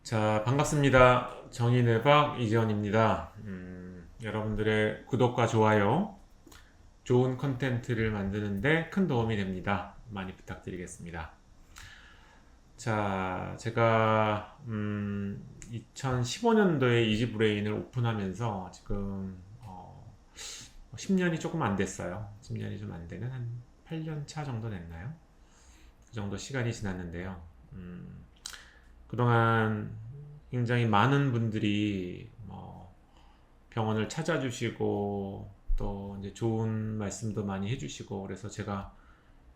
자, 반갑습니다. 정의네박 이재원입니다. 여러분들의 구독과 좋아요, 좋은 컨텐츠를 만드는데 큰 도움이 됩니다. 많이 부탁드리겠습니다. 자, 제가 2015년도에 이지브레인을 오픈하면서 지금 10년이 조금 안 됐어요. 10년이 좀 안 되는 한 8년 차 정도 됐나요? 그 정도 시간이 지났는데요. 그동안 굉장히 많은 분들이 병원을 찾아주시고 또 이제 좋은 말씀도 많이 해주시고 그래서 제가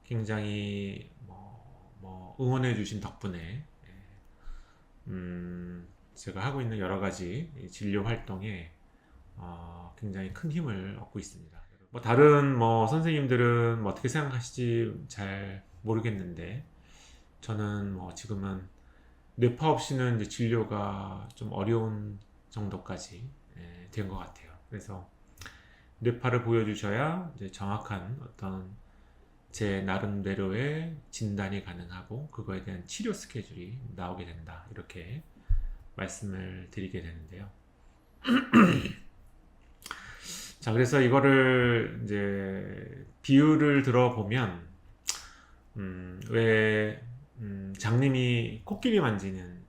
굉장히 응원해 주신 덕분에 제가 하고 있는 여러 가지 진료 활동에 굉장히 큰 힘을 얻고 있습니다. 다른 선생님들은 어떻게 생각하실지 잘 모르겠는데 저는 지금은 뇌파 없이는 이제 진료가 좀 어려운 정도까지 된 것 같아요. 그래서 뇌파를 보여주셔야 이제 정확한 어떤 제 나름대로의 진단이 가능하고 그거에 대한 치료 스케줄이 나오게 된다. 이렇게 말씀을 드리게 되는데요. 자, 그래서 이거를 이제 비유를 들어보면 왜 장님이 코끼리 만지는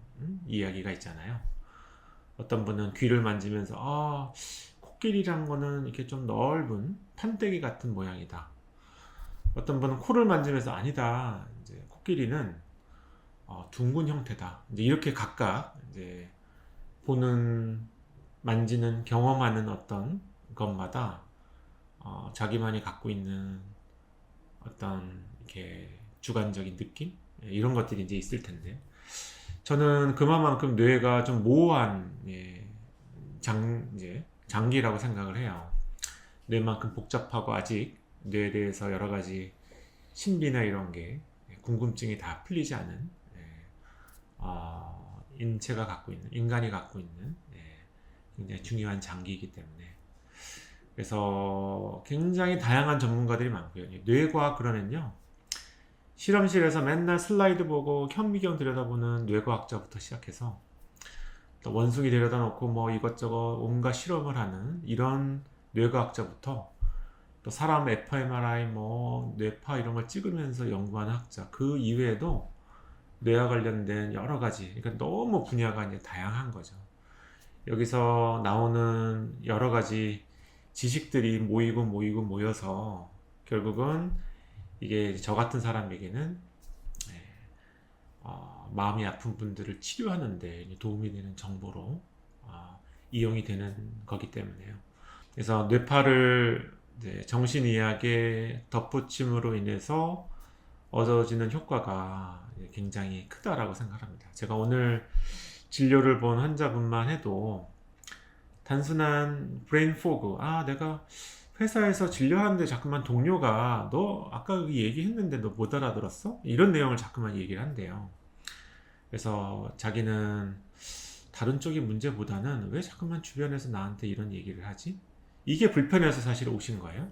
이야기가 있잖아요. 어떤 분은 귀를 만지면서 코끼리란 거는 이렇게 좀 넓은 판때기 같은 모양이다. 어떤 분은 코를 만지면서 아니다. 이제 코끼리는 둥근 형태다. 이제 이렇게 각각 이제 보는 만지는 경험하는 어떤 것마다 자기만이 갖고 있는 어떤 이렇게 주관적인 느낌 이런 것들이 이제 있을 텐데 저는 그만큼 뇌가 좀 모호한 이제 장기라고 생각을 해요. 뇌만큼 복잡하고 아직 뇌에 대해서 여러 가지 신비나 이런 게 궁금증이 다 풀리지 않은 인체가 갖고 있는 인간이 갖고 있는 굉장히 중요한 장기이기 때문에 그래서 굉장히 다양한 전문가들이 많고요. 뇌과학 그러면요. 실험실에서 맨날 슬라이드 보고 현미경 들여다보는 뇌과학자부터 시작해서 또 원숭이 데려다 놓고 이것저것 온갖 실험을 하는 이런 뇌과학자부터 또 사람 fMRI 뇌파 이런 걸 찍으면서 연구하는 학자 그 이외에도 뇌와 관련된 여러 가지 그러니까 너무 분야가 이제 다양한 거죠. 여기서 나오는 여러 가지 지식들이 모여서 결국은 이게 저 같은 사람에게는 마음이 아픈 분들을 치료하는 데 도움이 되는 정보로 이용이 되는 거기 때문에요. 그래서 뇌파를 정신의학의 덧붙임으로 인해서 얻어지는 효과가 굉장히 크다라고 생각합니다. 제가 오늘 진료를 본 환자분만 해도 단순한 브레인 포그, 내가 회사에서 진료하는데 자꾸만 동료가 너 아까 여기 얘기했는데 너 못 알아들었어? 이런 내용을 자꾸만 얘기를 한대요. 그래서 자기는 다른 쪽의 문제보다는 왜 자꾸만 주변에서 나한테 이런 얘기를 하지? 이게 불편해서 사실 오신 거예요.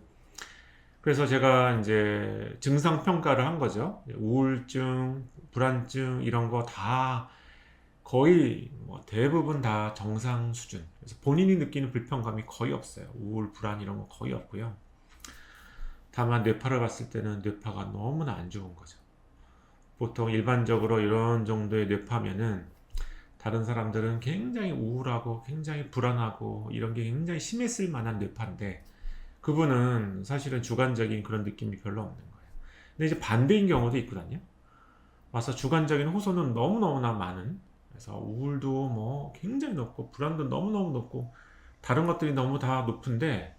그래서 제가 이제 증상 평가를 한 거죠. 우울증, 불안증 이런 거 다 거의 대부분 다 정상 수준. 그래서 본인이 느끼는 불편감이 거의 없어요. 우울, 불안 이런 거 거의 없고요. 다만 뇌파를 봤을 때는 뇌파가 너무나 안 좋은 거죠. 보통 일반적으로 이런 정도의 뇌파면은 다른 사람들은 굉장히 우울하고 굉장히 불안하고 이런 게 굉장히 심했을 만한 뇌파인데 그분은 사실은 주관적인 그런 느낌이 별로 없는 거예요. 근데 이제 반대인 경우도 있거든요. 와서 주관적인 호소는 너무너무나 많은 그래서 우울도 굉장히 높고 불안도 너무너무 높고 다른 것들이 너무 다 높은데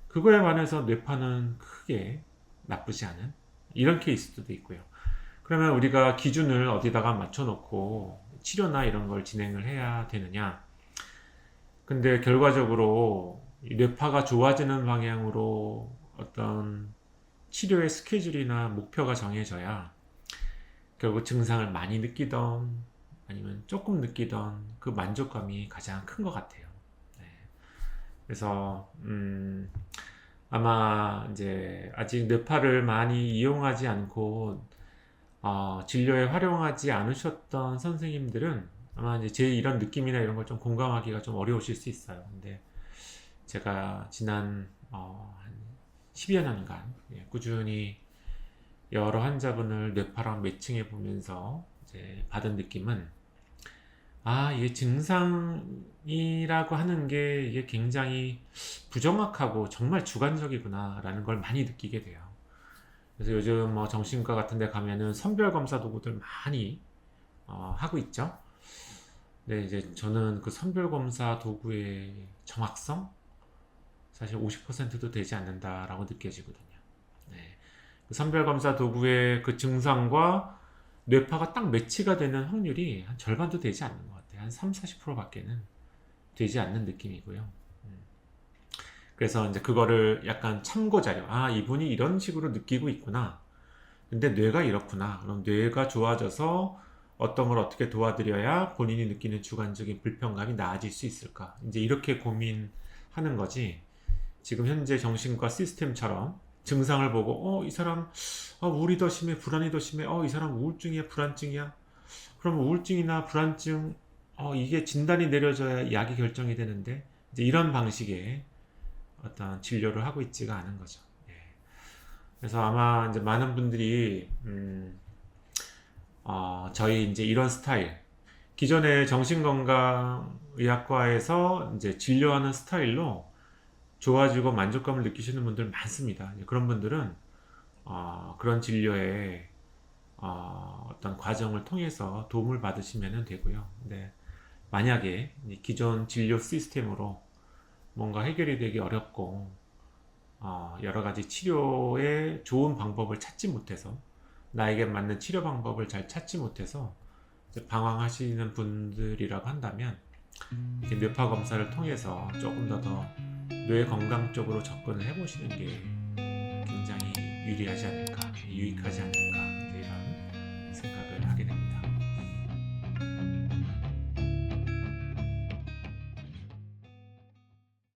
그거에 반해서 뇌파는 크게 나쁘지 않은 이런 케이스도 있고요. 그러면 우리가 기준을 어디다가 맞춰놓고 치료나 이런 걸 진행을 해야 되느냐? 근데 결과적으로 뇌파가 좋아지는 방향으로 어떤 치료의 스케줄이나 목표가 정해져야 결국 증상을 많이 느끼던 아니면 조금 느끼던 그 만족감이 가장 큰 것 같아요. 네. 그래서 아마 이제 아직 뇌파를 많이 이용하지 않고 진료에 활용하지 않으셨던 선생님들은 아마 이제 제 이런 느낌이나 이런 걸 좀 공감하기가 좀 어려우실 수 있어요. 근데 제가 지난 한 10여 년간 꾸준히 여러 환자분을 뇌파랑 매칭해 보면서 이제 받은 느낌은, 이게 증상이라고 하는 게 이게 굉장히 부정확하고 정말 주관적이구나라는 걸 많이 느끼게 돼요. 그래서 요즘 뭐 정신과 같은 데 가면은 선별검사 도구들 많이 하고 있죠. 근데 이제 저는 그 선별검사 도구의 정확성? 사실 50%도 되지 않는다라고 느껴지거든요. 네. 그 선별검사 도구의 그 증상과 뇌파가 딱 매치가 되는 확률이 한 절반도 되지 않는 것 같아요. 한 3, 40%밖에는 되지 않는 느낌이고요. 그래서 이제 그거를 약간 참고 자료. 이분이 이런 식으로 느끼고 있구나. 근데 뇌가 이렇구나. 그럼 뇌가 좋아져서 어떤 걸 어떻게 도와드려야 본인이 느끼는 주관적인 불편감이 나아질 수 있을까? 이제 이렇게 고민하는 거지. 지금 현재 정신과 시스템처럼 증상을 보고, 이 사람 우울이 더 심해, 불안이 더 심해, 이 사람 우울증이야, 불안증이야. 그럼 우울증이나 불안증, 이게 진단이 내려져야 약이 결정이 되는데, 이제 이런 방식의 어떤 진료를 하고 있지가 않은 거죠. 예. 그래서 아마 이제 많은 분들이 저희 이제 이런 스타일, 기존의 정신건강의학과에서 이제 진료하는 스타일로 좋아지고 만족감을 느끼시는 분들 많습니다. 그런 분들은 그런 진료에 어떤 과정을 통해서 도움을 받으시면 되고요. 근데 만약에 이 기존 진료 시스템으로 뭔가 해결이 되기 어렵고 여러 가지 치료의 좋은 방법을 찾지 못해서, 나에게 맞는 치료 방법을 잘 찾지 못해서 이제 방황하시는 분들이라고 한다면, 이렇게 뇌파 검사를 통해서 조금 더 뇌 건강 쪽으로 접근을 해보시는 게 굉장히 유리하지 않을까, 유익하지 않을까, 이런 생각을 하게 됩니다.